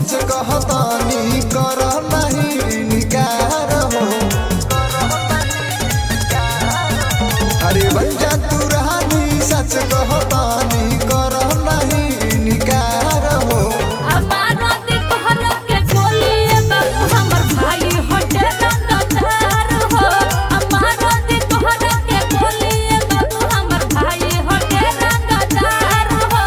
सच कहतानी कर नहीं निकार हो। अरे बन जा तू रानी सच कहतानी कर नहीं निकार हो। हमारा दिखहर के गोलिए बाबू हमर भाई हटे रंगदार हो। हमारा दिखहर के गोलिए बाबू हमर भाई हटे रंगदार हो।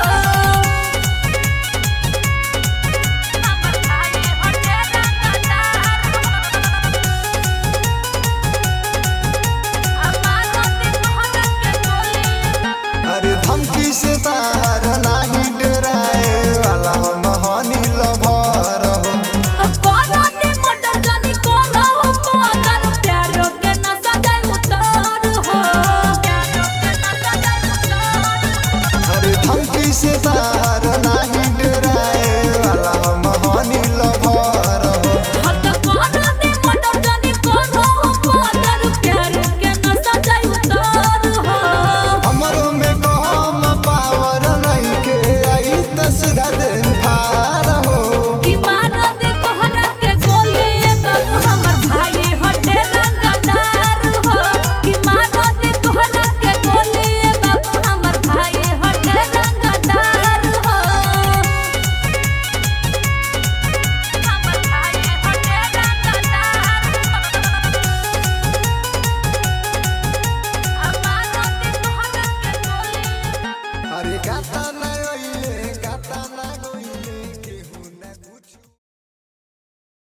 हमर भाई हटे रंगदार हो। हमारा दिखहर के गोलिए अरे धमकी से तार नहीं डराए वाला हम हनी लभर हो। कोरानी मोटर जानी कोरा हो पागल प्यारो के न सजाय उतार हो। प्यारो के न सजाय उतार अरे धमकी से तार नहीं डराए वाला हम हनी लभर हो। हट कोरानी मोटर जानी कोरा हो पागल प्यारो के न सजाय उतार हो। हमरो में कम पावर नहीं के आई तसरा दिन फार हो। कि मारा दे कोहरा के गोलिए बाबू हमर भाई हटे रंगदार हो। कि मारा दे कोहरा के गोलिए बाबू हमर भाई हटे रंगदार हो। हमर भाई हटे रंगदार हो। हमारा दे कोहरा के गोलिए अरे गाता